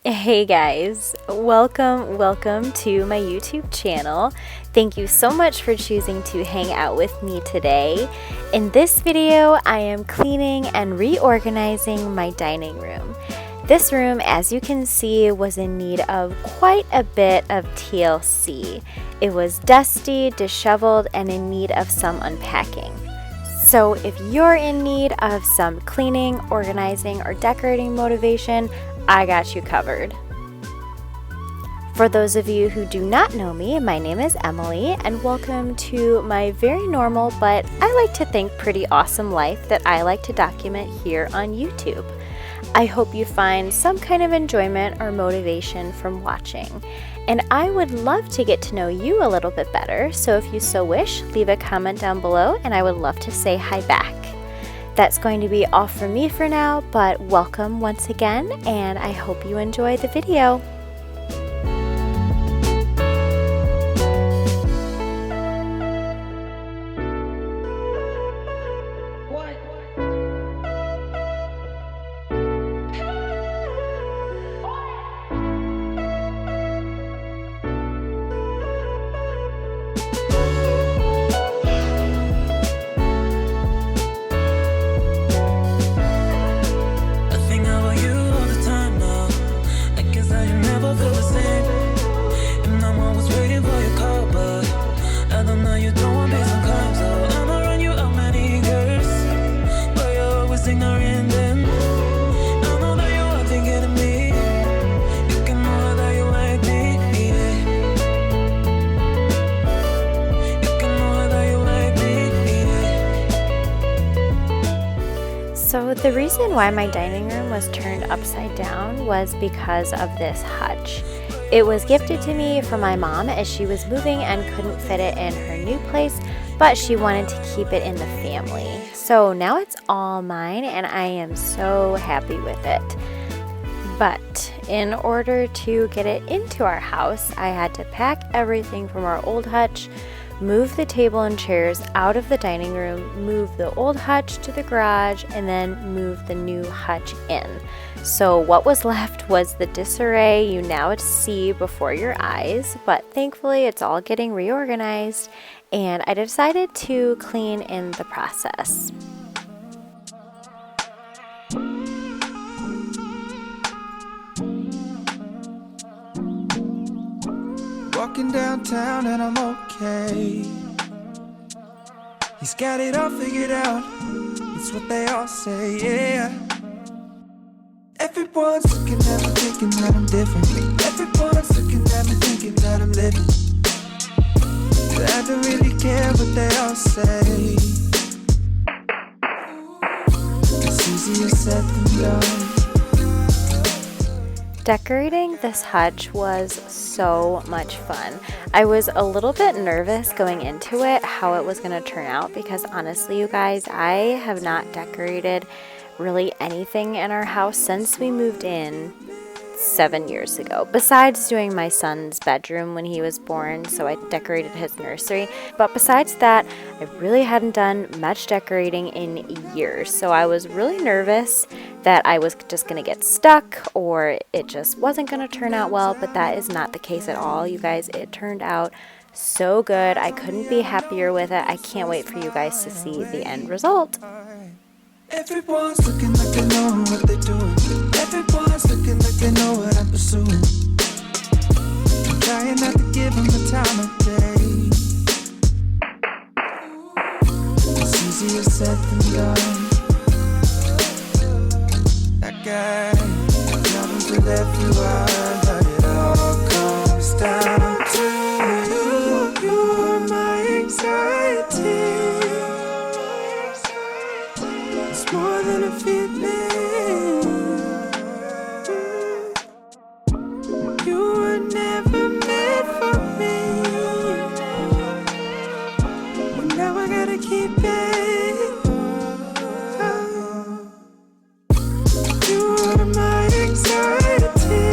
Hey guys, welcome to my YouTube channel. Thank you so much for choosing to hang out with me today. In this video, I am cleaning and reorganizing my dining room. This room, as you can see, was in need of quite a bit of TLC. It was dusty, disheveled, and in need of some unpacking. So if you're in need of some cleaning, organizing, or decorating motivation, I got you covered. For those of you who do not know me, my name is Emily, and welcome to my very normal, but I like to think pretty awesome life that I like to document here on YouTube. I hope you find some kind of enjoyment or motivation from watching. And I would love to get to know you a little bit better, so if you so wish, leave a comment down below and I would love to say hi back. That's going to be all from me for now, but welcome once again, and I hope you enjoy the video. So the reason why my dining room was turned upside down was because of this hutch. It was gifted to me from my mom as she was moving and couldn't fit it in her new place, but she wanted to keep it in the family. So now it's all mine and I am so happy with it. But in order to get it into our house, I had to pack everything from our old hutch, move the table and chairs out of the dining room, move the old hutch to the garage, and then move the new hutch in. So what was left was the disarray you now see before your eyes, but thankfully it's all getting reorganized, and I decided to clean in the process. Walking downtown and I'm okay. He's got it all figured out. It's what they all say, yeah. Everyone's looking at me thinking that I'm different. Everyone's looking at me thinking that I'm living. But I don't really care what they all say. It's easier said than done. Decorating this hutch was so much fun. I was a little bit nervous going into it, how it was going to turn out, because honestly, you guys, I have not decorated really anything in our house since we moved in 7 years ago, besides doing my son's bedroom when he was born, so I decorated his nursery. But besides that, I really hadn't done much decorating in years, so I was really nervous that I was just going to get stuck or it just wasn't going to turn out well, but that is not the case at all, you guys. It turned out so good. I couldn't be happier with it. I can't wait for you guys to see the end result. Everyone's looking like they know what they're doing. Everyone's looking like they know what I'm pursuing. I'm trying not to give them the time of day. It's easier said than done. That guy comes with everyone, but it all comes down to you. You're my anxiety. It's more than a feeling. You were never meant for me. But now I gotta keep it. You are my anxiety.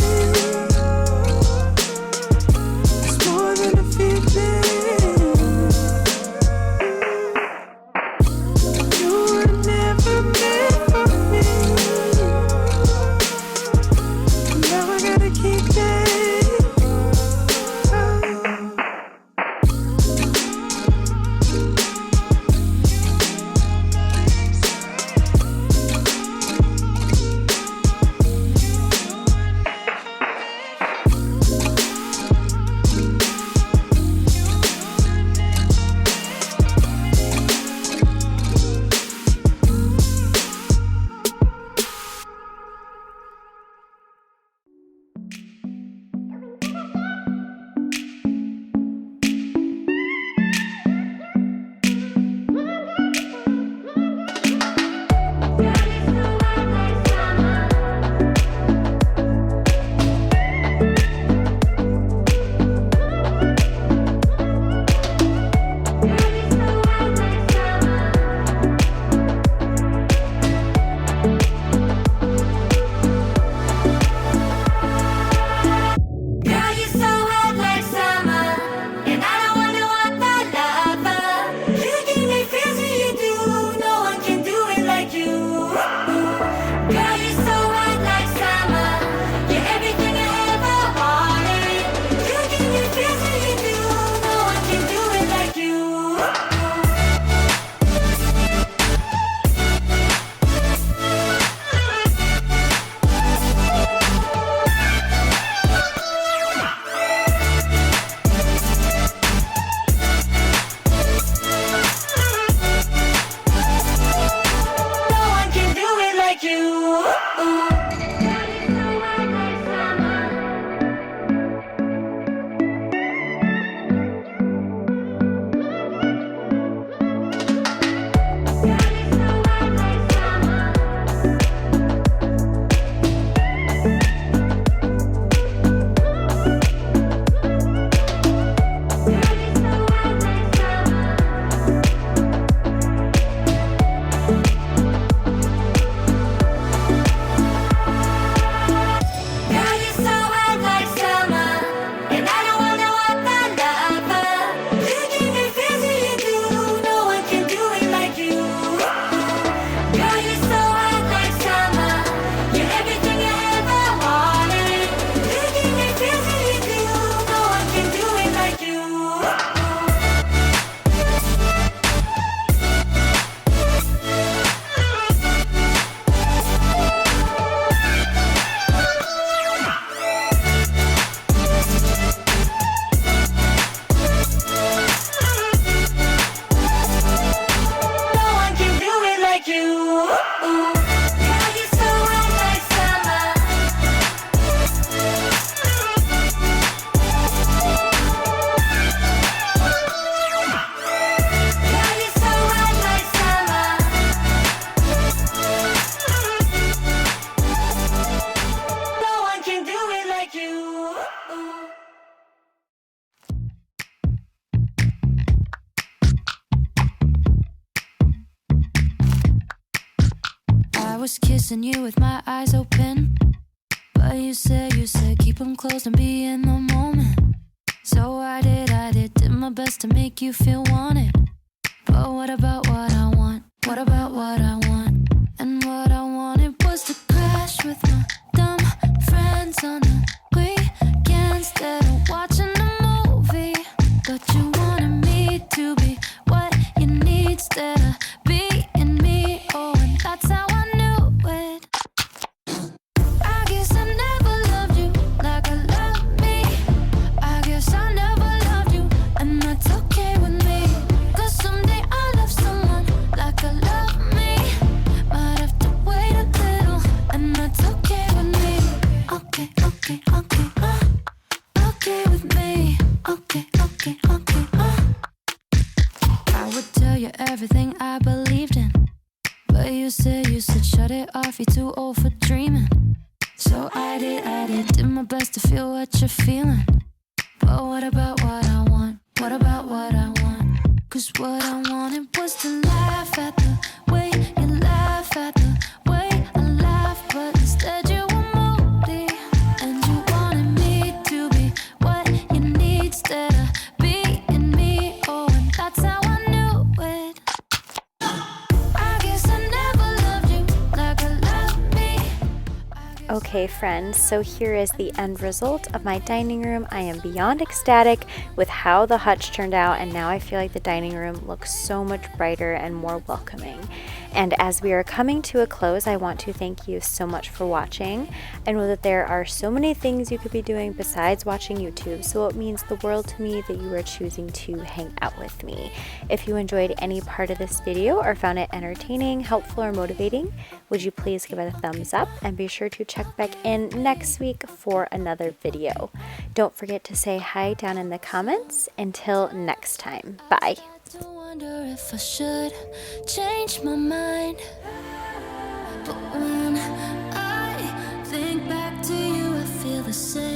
keep it. was kissing you with my eyes open, but you said keep them closed and be in the moment. So I did my best to make you feel wanted. But what about what I want? What about what I want? And what I wanted was to crash with my dumb friends on the weekend instead of watching a movie. But you wanted me to be what you need instead of being me. Oh, and that's how I knew it. I guess I never loved you like I love me. I guess I never loved you, and that's okay with me. 'Cause someday I'll love someone like I love me. Might have to wait a little, and that's okay with me. Okay, okay, okay, okay with me. Okay, okay, okay, I would tell you everything I believed in, but you said shut it off, you're too old for dreaming. So I did my best to feel what you're feeling. But what about what I want? What about what I want? 'Cause what I wanted was to laugh at the way you laugh at the way I laugh. But instead you were moody, and you wanted me to be what you need instead of being me. Oh, and that's how I knew it. I guess I never loved you like I love me. Okay, friends, so here is the end result of my dining room. I am beyond ecstatic with how the hutch turned out, and now I feel like the dining room looks so much brighter and more welcoming. And as we are coming to a close, I want to thank you so much for watching. I know that there are so many things you could be doing besides watching YouTube, so it means the world to me that you are choosing to hang out with me. If you enjoyed any part of this video or found it entertaining, helpful, or motivating, would you please give it a thumbs up and be sure to check back in next week for another video. Don't forget to say hi down in the comments. Until next time, bye. To wonder if I should change my mind. But when I think back to you, I feel the same.